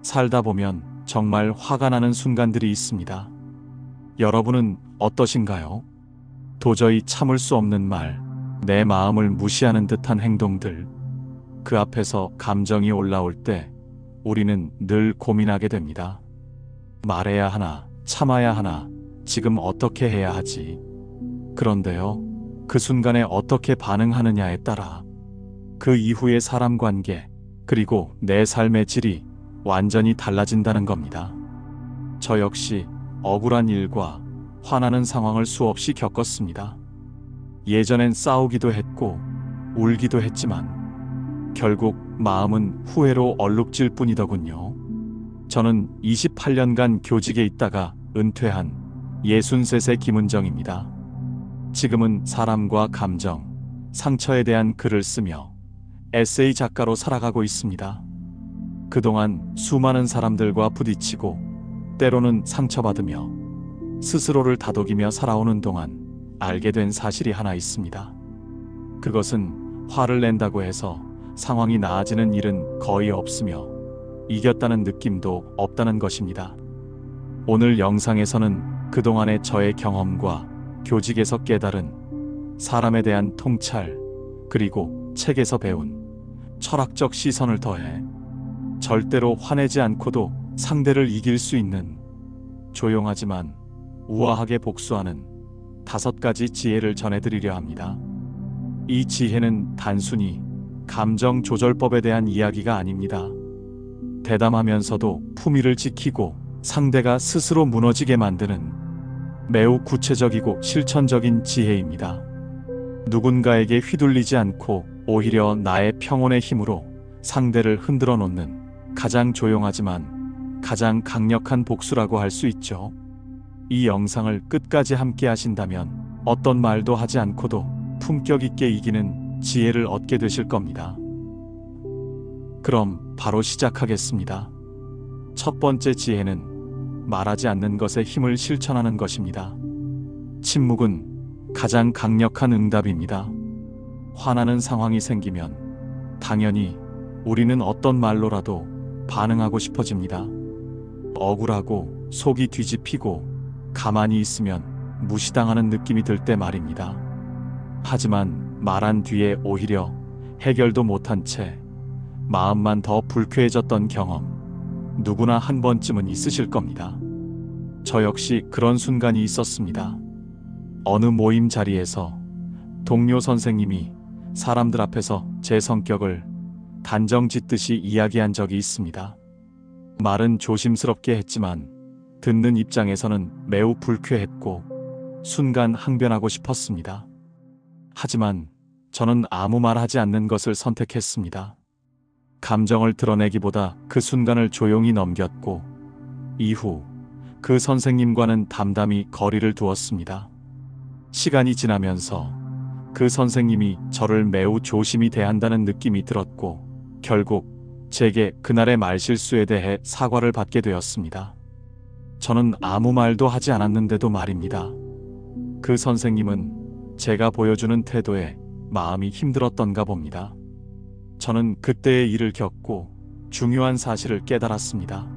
살다 보면 정말 화가 나는 순간들이 있습니다. 여러분은 어떠신가요? 도저히 참을 수 없는 말, 내 마음을 무시하는 듯한 행동들. 그 앞에서 감정이 올라올 때 우리는 늘 고민하게 됩니다. 말해야 하나, 참아야 하나, 지금 어떻게 해야 하지? 그런데요, 그 순간에 어떻게 반응하느냐에 따라 그 이후의 사람 관계, 그리고 내 삶의 질이 완전히 달라진다는 겁니다. 저 역시 억울한 일과 화나는 상황을 수없이 겪었습니다. 예전엔 싸우기도 했고 울기도 했지만 결국 마음은 후회로 얼룩질 뿐이더군요. 저는 28년간 교직에 있다가 은퇴한 63세 김은정입니다. 지금은 사람과 감정, 상처에 대한 글을 쓰며 에세이 작가로 살아가고 있습니다. 그동안 수많은 사람들과 부딪히고 때로는 상처받으며 스스로를 다독이며 살아오는 동안 알게 된 사실이 하나 있습니다. 그것은 화를 낸다고 해서 상황이 나아지는 일은 거의 없으며 이겼다는 느낌도 없다는 것입니다. 오늘 영상에서는 그동안의 저의 경험과 교직에서 깨달은 사람에 대한 통찰, 그리고 책에서 배운 철학적 시선을 더해 절대로 화내지 않고도 상대를 이길 수 있는 조용하지만 우아하게 복수하는 5가지 지혜를 전해드리려 합니다. 이 지혜는 단순히 감정 조절법에 대한 이야기가 아닙니다. 대담하면서도 품위를 지키고 상대가 스스로 무너지게 만드는 매우 구체적이고 실천적인 지혜입니다. 누군가에게 휘둘리지 않고 오히려 나의 평온의 힘으로 상대를 흔들어 놓는 가장 조용하지만 가장 강력한 복수라고 할 수 있죠. 이 영상을 끝까지 함께 하신다면 어떤 말도 하지 않고도 품격 있게 이기는 지혜를 얻게 되실 겁니다. 그럼 바로 시작하겠습니다. 첫 번째 지혜는 말하지 않는 것의 힘을 실천하는 것입니다. 침묵은 가장 강력한 응답입니다. 화나는 상황이 생기면 당연히 우리는 어떤 말로라도 반응하고 싶어집니다. 억울하고 속이 뒤집히고 가만히 있으면 무시당하는 느낌이 들 때 말입니다. 하지만 말한 뒤에 오히려 해결도 못한 채 마음만 더 불쾌해졌던 경험, 누구나 한 번쯤은 있으실 겁니다. 저 역시 그런 순간이 있었습니다. 어느 모임 자리에서 동료 선생님이 사람들 앞에서 제 성격을 단정 짓듯이 이야기한 적이 있습니다. 말은 조심스럽게 했지만 듣는 입장에서는 매우 불쾌했고 순간 항변하고 싶었습니다. 하지만 저는 아무 말 하지 않는 것을 선택했습니다. 감정을 드러내기보다 그 순간을 조용히 넘겼고 이후 그 선생님과는 담담히 거리를 두었습니다. 시간이 지나면서 그 선생님이 저를 매우 조심히 대한다는 느낌이 들었고 결국 제게 그날의 말실수에 대해 사과를 받게 되었습니다. 저는 아무 말도 하지 않았는데도 말입니다. 그 선생님은 제가 보여주는 태도에 마음이 힘들었던가 봅니다. 저는 그때의 일을 겪고 중요한 사실을 깨달았습니다.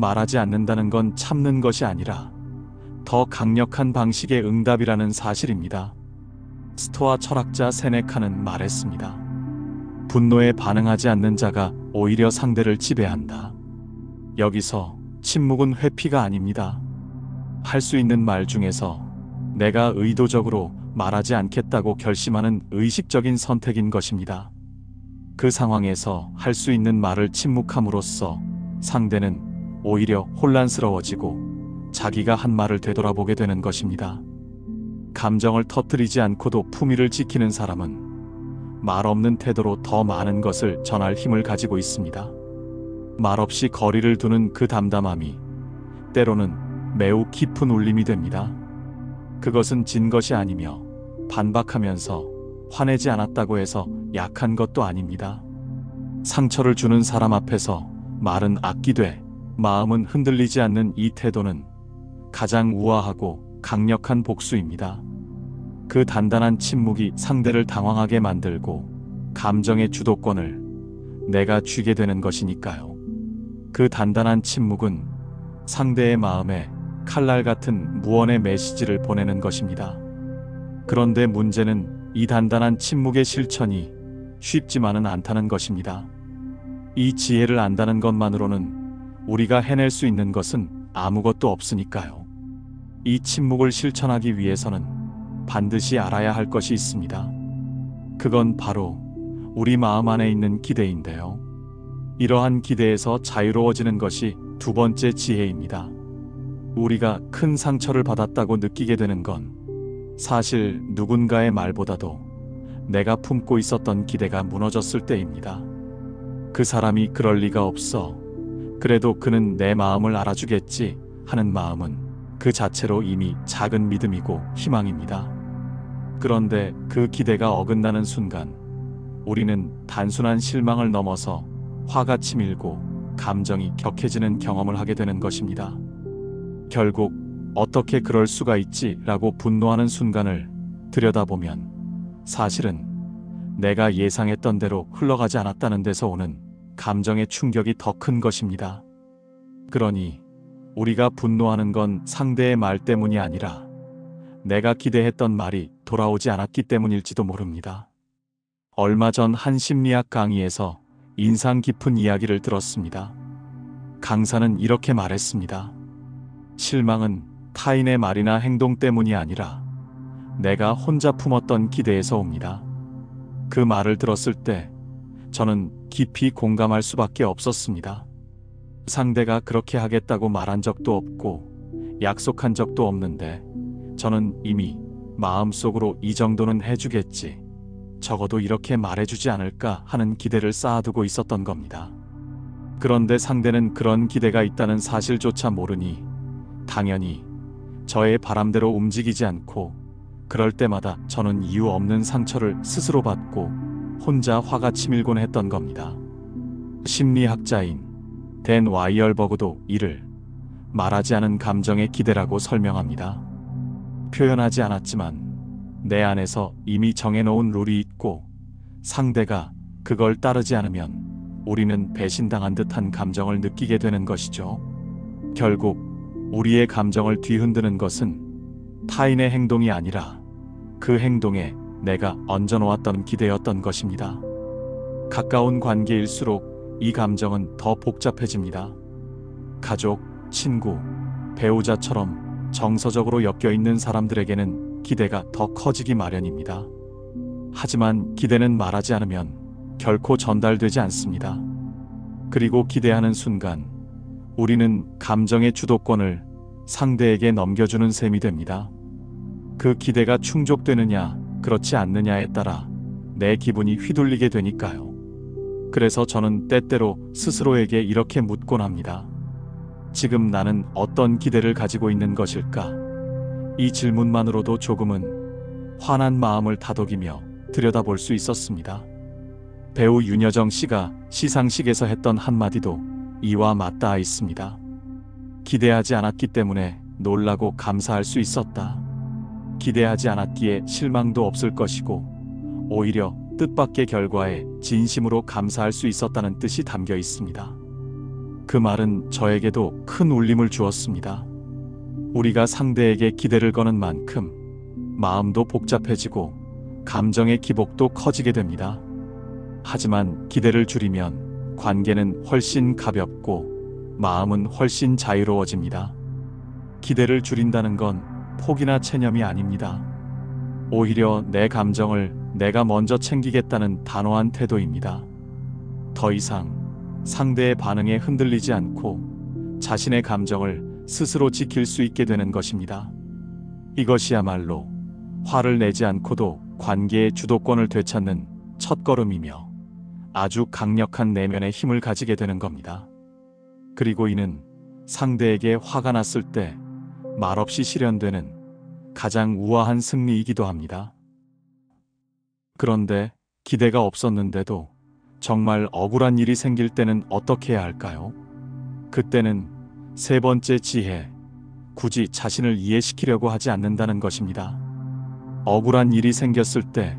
말하지 않는다는 건 참는 것이 아니라 더 강력한 방식의 응답이라는 사실입니다. 스토아 철학자 세네카는 말했습니다. 분노에 반응하지 않는 자가 오히려 상대를 지배한다. 여기서 침묵은 회피가 아닙니다. 할 수 있는 말 중에서 내가 의도적으로 말하지 않겠다고 결심하는 의식적인 선택인 것입니다. 그 상황에서 할 수 있는 말을 침묵함으로써 상대는 오히려 혼란스러워지고 자기가 한 말을 되돌아보게 되는 것입니다. 감정을 터뜨리지 않고도 품위를 지키는 사람은 말 없는 태도로 더 많은 것을 전할 힘을 가지고 있습니다. 말없이 거리를 두는 그 담담함이 때로는 매우 깊은 울림이 됩니다. 그것은 진 것이 아니며 반박하면서 화내지 않았다고 해서 약한 것도 아닙니다. 상처를 주는 사람 앞에서 말은 아끼되 마음은 흔들리지 않는 이 태도는 가장 우아하고 강력한 복수입니다. 그 단단한 침묵이 상대를 당황하게 만들고 감정의 주도권을 내가 쥐게 되는 것이니까요. 그 단단한 침묵은 상대의 마음에 칼날 같은 무언의 메시지를 보내는 것입니다. 그런데 문제는 이 단단한 침묵의 실천이 쉽지만은 않다는 것입니다. 이 지혜를 안다는 것만으로는 우리가 해낼 수 있는 것은 아무것도 없으니까요. 이 침묵을 실천하기 위해서는 반드시 알아야 할 것이 있습니다. 그건 바로 우리 마음 안에 있는 기대인데요. 이러한 기대에서 자유로워지는 것이 두 번째 지혜입니다. 우리가 큰 상처를 받았다고 느끼게 되는 건 사실 누군가의 말보다도 내가 품고 있었던 기대가 무너졌을 때입니다. 그 사람이 그럴 리가 없어. 그래도 그는 내 마음을 알아주겠지 하는 마음은 그 자체로 이미 작은 믿음이고 희망입니다. 그런데 그 기대가 어긋나는 순간 우리는 단순한 실망을 넘어서 화가 치밀고 감정이 격해지는 경험을 하게 되는 것입니다. 결국 어떻게 그럴 수가 있지? 라고 분노하는 순간을 들여다보면 사실은 내가 예상했던 대로 흘러가지 않았다는 데서 오는 감정의 충격이 더 큰 것입니다. 그러니 우리가 분노하는 건 상대의 말 때문이 아니라 내가 기대했던 말이 돌아오지 않았기 때문일지도 모릅니다. 얼마 전 한 심리학 강의에서 인상 깊은 이야기를 들었습니다. 강사는 이렇게 말했습니다. 실망은 타인의 말이나 행동 때문이 아니라 내가 혼자 품었던 기대에서 옵니다. 그 말을 들었을 때 저는 깊이 공감할 수밖에 없었습니다. 상대가 그렇게 하겠다고 말한 적도 없고 약속한 적도 없는데 저는 이미 마음속으로 이 정도는 해주겠지, 적어도 이렇게 말해주지 않을까 하는 기대를 쌓아두고 있었던 겁니다. 그런데 상대는 그런 기대가 있다는 사실조차 모르니 당연히 저의 바람대로 움직이지 않고 그럴 때마다 저는 이유 없는 상처를 스스로 받고 혼자 화가 치밀곤 했던 겁니다. 심리학자인 댄 와이얼버그도 이를 말하지 않은 감정의 기대라고 설명합니다. 표현하지 않았지만 내 안에서 이미 정해놓은 룰이 있고 상대가 그걸 따르지 않으면 우리는 배신당한 듯한 감정을 느끼게 되는 것이죠. 결국 우리의 감정을 뒤흔드는 것은 타인의 행동이 아니라 그 행동에 내가 얹어놓았던 기대였던 것입니다. 가까운 관계일수록 이 감정은 더 복잡해집니다. 가족, 친구, 배우자처럼 정서적으로 엮여있는 사람들에게는 기대가 더 커지기 마련입니다. 하지만 기대는 말하지 않으면 결코 전달되지 않습니다. 그리고 기대하는 순간 우리는 감정의 주도권을 상대에게 넘겨주는 셈이 됩니다. 그 기대가 충족되느냐 그렇지 않느냐에 따라 내 기분이 휘둘리게 되니까요. 그래서 저는 때때로 스스로에게 이렇게 묻곤 합니다. 지금 나는 어떤 기대를 가지고 있는 것일까? 이 질문만으로도 조금은 화난 마음을 다독이며 들여다볼 수 있었습니다. 배우 윤여정 씨가 시상식에서 했던 한마디도 이와 맞닿아 있습니다. 기대하지 않았기 때문에 놀라고 감사할 수 있었다. 기대하지 않았기에 실망도 없을 것이고 오히려 뜻밖의 결과에 진심으로 감사할 수 있었다는 뜻이 담겨 있습니다. 그 말은 저에게도 큰 울림을 주었습니다. 우리가 상대에게 기대를 거는 만큼 마음도 복잡해지고 감정의 기복도 커지게 됩니다. 하지만 기대를 줄이면 관계는 훨씬 가볍고 마음은 훨씬 자유로워집니다. 기대를 줄인다는 건 포기나 체념이 아닙니다. 오히려 내 감정을 내가 먼저 챙기겠다는 단호한 태도입니다. 더 이상 상대의 반응에 흔들리지 않고 자신의 감정을 스스로 지킬 수 있게 되는 것입니다. 이것이야말로 화를 내지 않고도 관계의 주도권을 되찾는 첫걸음이며 아주 강력한 내면의 힘을 가지게 되는 겁니다. 그리고 이는 상대에게 화가 났을 때 말없이 실현되는 가장 우아한 승리이기도 합니다. 그런데 기대가 없었는데도 정말 억울한 일이 생길 때는 어떻게 해야 할까요? 그때는 세 번째 지혜, 굳이 자신을 이해시키려고 하지 않는다는 것입니다. 억울한 일이 생겼을 때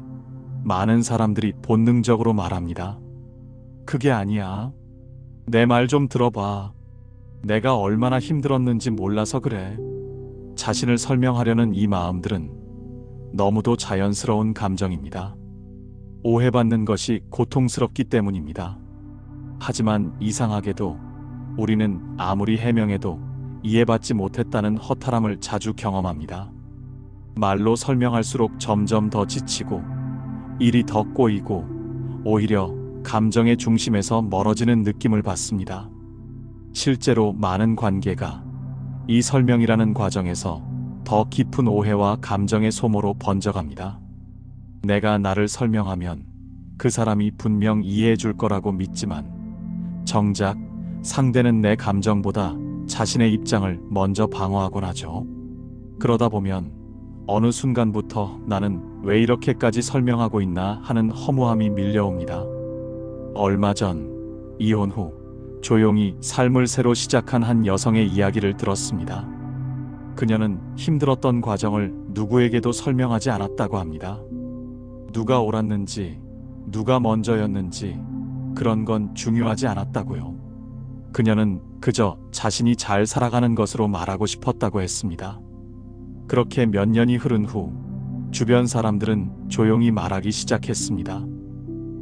많은 사람들이 본능적으로 말합니다. 그게 아니야. 내 말 좀 들어봐. 내가 얼마나 힘들었는지 몰라서 그래. 자신을 설명하려는 이 마음들은 너무도 자연스러운 감정입니다. 오해받는 것이 고통스럽기 때문입니다. 하지만 이상하게도 우리는 아무리 해명해도 이해받지 못했다는 허탈함을 자주 경험합니다. 말로 설명할수록 점점 더 지치고 일이 더 꼬이고 오히려 감정의 중심에서 멀어지는 느낌을 받습니다. 실제로 많은 관계가 이 설명이라는 과정에서 더 깊은 오해와 감정의 소모로 번져갑니다. 내가 나를 설명하면 그 사람이 분명 이해해 줄 거라고 믿지만 정작 상대는 내 감정보다 자신의 입장을 먼저 방어하곤 하죠. 그러다 보면 어느 순간부터 나는 왜 이렇게까지 설명하고 있나 하는 허무함이 밀려옵니다. 얼마 전 이혼 후 조용히 삶을 새로 시작한 한 여성의 이야기를 들었습니다. 그녀는 힘들었던 과정을 누구에게도 설명하지 않았다고 합니다. 누가 옳았는지, 누가 먼저였는지 그런 건 중요하지 않았다고요. 그녀는 그저 자신이 잘 살아가는 것으로 말하고 싶었다고 했습니다. 그렇게 몇 년이 흐른 후 주변 사람들은 조용히 말하기 시작했습니다.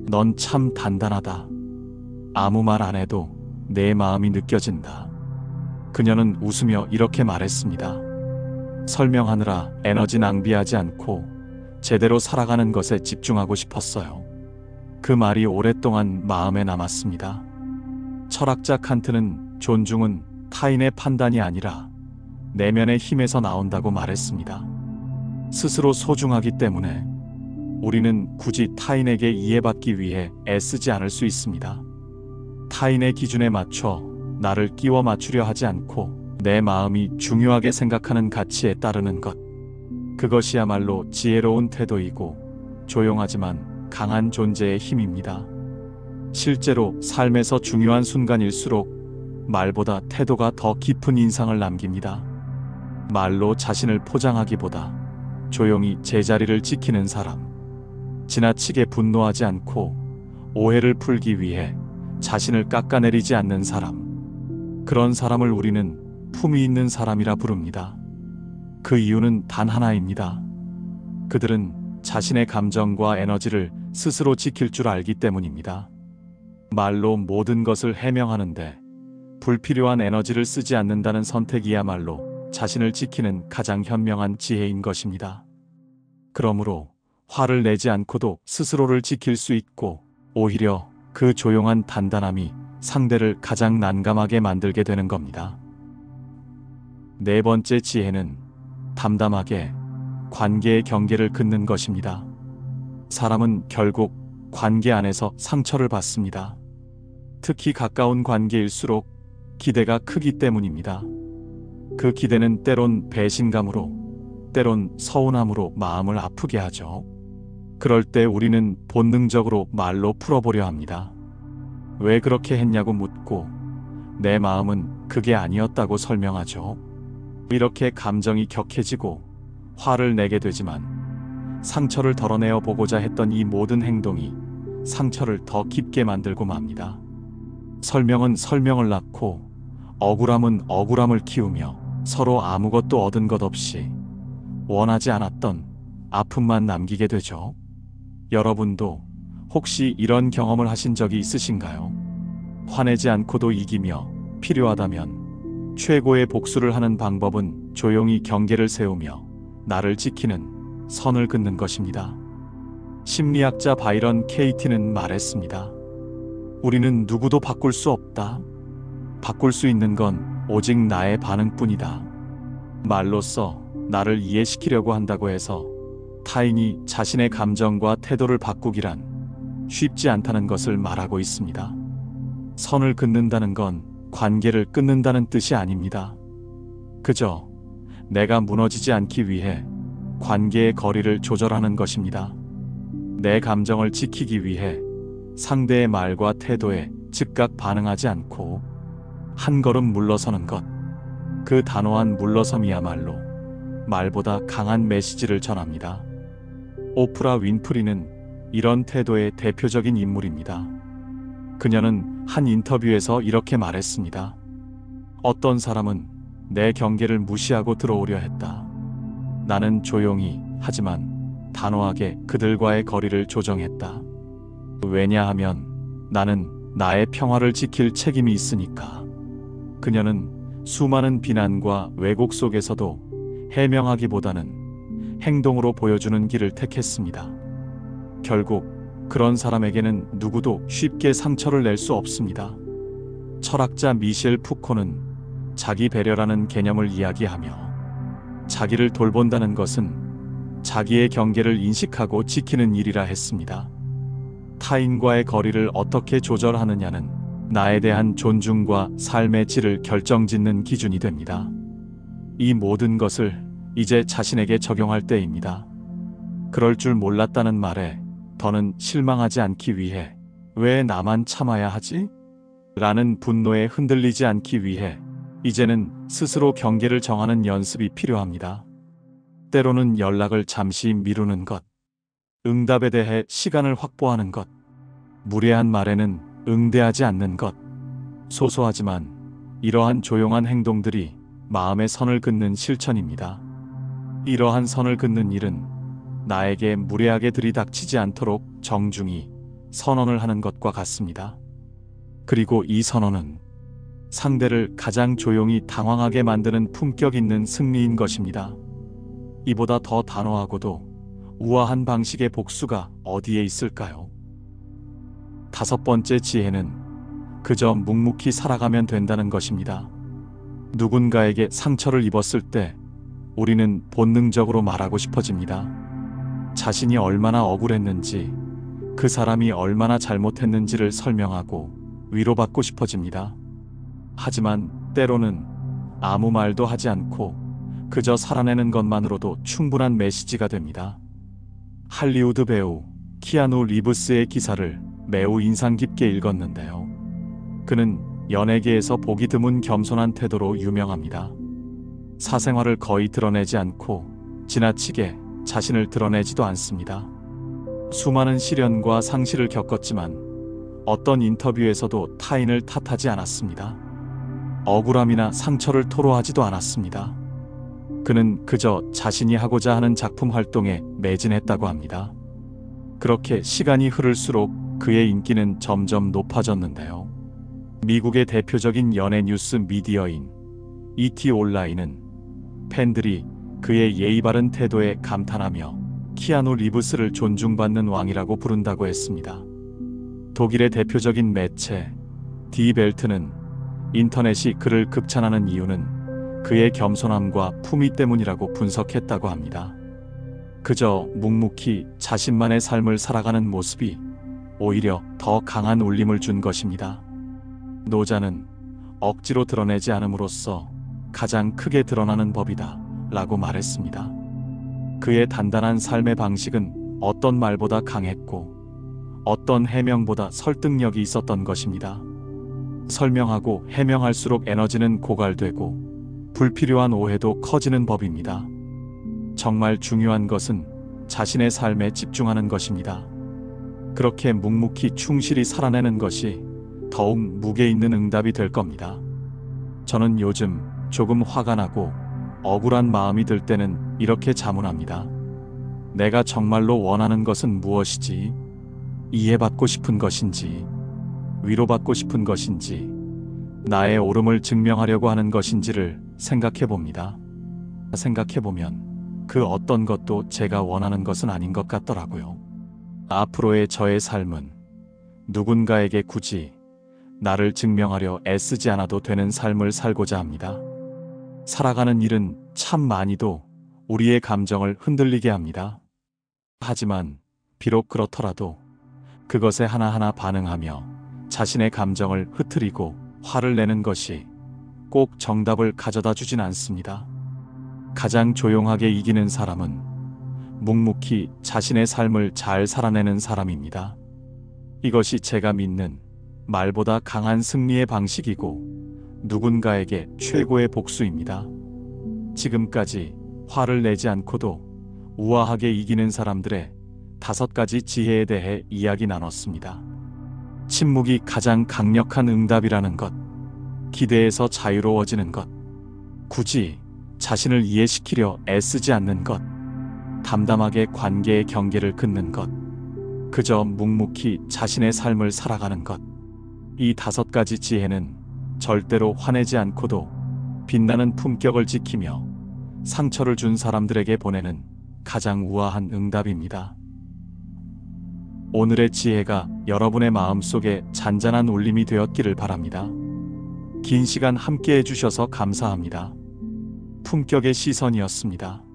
넌 참 단단하다. 아무 말 안 해도 내 마음이 느껴진다. 그녀는 웃으며 이렇게 말했습니다. 설명하느라 에너지 낭비하지 않고 제대로 살아가는 것에 집중하고 싶었어요. 그 말이 오랫동안 마음에 남았습니다. 철학자 칸트는 존중은 타인의 판단이 아니라 내면의 힘에서 나온다고 말했습니다. 스스로 소중하기 때문에 우리는 굳이 타인에게 이해받기 위해 애쓰지 않을 수 있습니다. 타인의 기준에 맞춰 나를 끼워 맞추려 하지 않고 내 마음이 중요하게 생각하는 가치에 따르는 것. 그것이야말로 지혜로운 태도이고 조용하지만 강한 존재의 힘입니다. 실제로 삶에서 중요한 순간일수록 말보다 태도가 더 깊은 인상을 남깁니다. 말로 자신을 포장하기보다 조용히 제자리를 지키는 사람. 지나치게 분노하지 않고 오해를 풀기 위해 자신을 깎아내리지 않는 사람. 그런 사람을 우리는 품위 있는 사람이라 부릅니다. 그 이유는 단 하나입니다. 그들은 자신의 감정과 에너지를 스스로 지킬 줄 알기 때문입니다. 말로 모든 것을 해명하는데 불필요한 에너지를 쓰지 않는다는 선택이야말로 자신을 지키는 가장 현명한 지혜인 것입니다. 그러므로 화를 내지 않고도 스스로를 지킬 수 있고 오히려 그 조용한 단단함이 상대를 가장 난감하게 만들게 되는 겁니다. 네 번째 지혜는 담담하게 관계의 경계를 긋는 것입니다. 사람은 결국 관계 안에서 상처를 받습니다. 특히 가까운 관계일수록 기대가 크기 때문입니다. 그 기대는 때론 배신감으로, 때론 서운함으로 마음을 아프게 하죠. 그럴 때 우리는 본능적으로 말로 풀어보려 합니다. 왜 그렇게 했냐고 묻고 내 마음은 그게 아니었다고 설명하죠. 이렇게 감정이 격해지고 화를 내게 되지만 상처를 덜어내어 보고자 했던 이 모든 행동이 상처를 더 깊게 만들고 맙니다. 설명은 설명을 낳고 억울함은 억울함을 키우며 서로 아무것도 얻은 것 없이 원하지 않았던 아픔만 남기게 되죠. 여러분도 혹시 이런 경험을 하신 적이 있으신가요? 화내지 않고도 이기며 필요하다면 최고의 복수를 하는 방법은 조용히 경계를 세우며 나를 지키는 선을 긋는 것입니다. 심리학자 바이런 케이티는 말했습니다. 우리는 누구도 바꿀 수 없다. 바꿀 수 있는 건 오직 나의 반응뿐이다. 말로써 나를 이해시키려고 한다고 해서 타인이 자신의 감정과 태도를 바꾸기란 쉽지 않다는 것을 말하고 있습니다. 선을 긋는다는 건 관계를 끊는다는 뜻이 아닙니다. 그저 내가 무너지지 않기 위해 관계의 거리를 조절하는 것입니다. 내 감정을 지키기 위해 상대의 말과 태도에 즉각 반응하지 않고 한 걸음 물러서는 것. 그 단호한 물러섬이야말로 말보다 강한 메시지를 전합니다. 오프라 윈프리는 이런 태도의 대표적인 인물입니다. 그녀는 한 인터뷰에서 이렇게 말했습니다. 어떤 사람은 내 경계를 무시하고 들어오려 했다. 나는 조용히 하지만 단호하게 그들과의 거리를 조정했다. 왜냐하면 나는 나의 평화를 지킬 책임이 있으니까. 그녀는 수많은 비난과 왜곡 속에서도 해명하기보다는 행동으로 보여주는 길을 택했습니다. 결국 그런 사람에게는 누구도 쉽게 상처를 낼 수 없습니다. 철학자 미셸 푸코는 자기 배려라는 개념을 이야기하며 자기를 돌본다는 것은 자기의 경계를 인식하고 지키는 일이라 했습니다. 타인과의 거리를 어떻게 조절하느냐는 나에 대한 존중과 삶의 질을 결정짓는 기준이 됩니다. 이 모든 것을 이제 자신에게 적용할 때입니다. 그럴 줄 몰랐다는 말에 더는 실망하지 않기 위해 왜 나만 참아야 하지? 라는 분노에 흔들리지 않기 위해 이제는 스스로 경계를 정하는 연습이 필요합니다. 때로는 연락을 잠시 미루는 것, 응답에 대해 시간을 확보하는 것, 무례한 말에는 응대하지 않는 것. 소소하지만 이러한 조용한 행동들이 마음의 선을 긋는 실천입니다. 이러한 선을 긋는 일은 나에게 무례하게 들이닥치지 않도록 정중히 선언을 하는 것과 같습니다. 그리고 이 선언은 상대를 가장 조용히 당황하게 만드는 품격 있는 승리인 것입니다. 이보다 더 단호하고도 우아한 방식의 복수가 어디에 있을까요? 5번째 지혜는 그저 묵묵히 살아가면 된다는 것입니다. 누군가에게 상처를 입었을 때 우리는 본능적으로 말하고 싶어집니다. 자신이 얼마나 억울했는지, 그 사람이 얼마나 잘못했는지를 설명하고 위로받고 싶어집니다. 하지만 때로는 아무 말도 하지 않고 그저 살아내는 것만으로도 충분한 메시지가 됩니다. 할리우드 배우 키아누 리브스의 기사를 매우 인상 깊게 읽었는데요. 그는 연예계에서 보기 드문 겸손한 태도로 유명합니다. 사생활을 거의 드러내지 않고 지나치게 자신을 드러내지도 않습니다. 수많은 시련과 상실을 겪었지만 어떤 인터뷰에서도 타인을 탓하지 않았습니다. 억울함이나 상처를 토로하지도 않았습니다. 그는 그저 자신이 하고자 하는 작품 활동에 매진했다고 합니다. 그렇게 시간이 흐를수록 그의 인기는 점점 높아졌는데요. 미국의 대표적인 연예 뉴스 미디어인 ET 온라인은 팬들이 그의 예의 바른 태도에 감탄하며 키아누 리브스를 존중받는 왕이라고 부른다고 했습니다. 독일의 대표적인 매체 디 벨트는 인터넷이 그를 극찬하는 이유는 그의 겸손함과 품위 때문이라고 분석했다고 합니다. 그저 묵묵히 자신만의 삶을 살아가는 모습이 오히려 더 강한 울림을 준 것입니다. 노자는 억지로 드러내지 않음으로써 가장 크게 드러나는 법이다 라고 말했습니다. 그의 단단한 삶의 방식은 어떤 말보다 강했고 어떤 해명보다 설득력이 있었던 것입니다. 설명하고 해명할수록 에너지는 고갈되고 불필요한 오해도 커지는 법입니다. 정말 중요한 것은 자신의 삶에 집중하는 것입니다. 그렇게 묵묵히 충실히 살아내는 것이 더욱 무게 있는 응답이 될 겁니다. 저는 요즘 조금 화가 나고 억울한 마음이 들 때는 이렇게 자문합니다. 내가 정말로 원하는 것은 무엇이지? 이해받고 싶은 것인지, 위로받고 싶은 것인지, 나의 옳음을 증명하려고 하는 것인지를 생각해 봅니다. 생각해 보면 그 어떤 것도 제가 원하는 것은 아닌 것 같더라고요. 앞으로의 저의 삶은 누군가에게 굳이 나를 증명하려 애쓰지 않아도 되는 삶을 살고자 합니다. 살아가는 일은 참 많이도 우리의 감정을 흔들리게 합니다. 하지만 비록 그렇더라도 그것에 하나하나 반응하며 자신의 감정을 흐트리고 화를 내는 것이 꼭 정답을 가져다 주진 않습니다. 가장 조용하게 이기는 사람은 묵묵히 자신의 삶을 잘 살아내는 사람입니다. 이것이 제가 믿는 말보다 강한 승리의 방식이고 누군가에게 최고의 복수입니다. 지금까지 화를 내지 않고도 우아하게 이기는 사람들의 5가지 지혜에 대해 이야기 나눴습니다. 침묵이 가장 강력한 응답이라는 것. 기대에서 자유로워지는 것. 굳이 자신을 이해시키려 애쓰지 않는 것. 담담하게 관계의 경계를 긋는 것. 그저 묵묵히 자신의 삶을 살아가는 것. 이 5가지 지혜는 절대로 화내지 않고도 빛나는 품격을 지키며 상처를 준 사람들에게 보내는 가장 우아한 응답입니다. 오늘의 지혜가 여러분의 마음속에 잔잔한 울림이 되었기를 바랍니다. 긴 시간 함께 해주셔서 감사합니다. 품격의 시선이었습니다.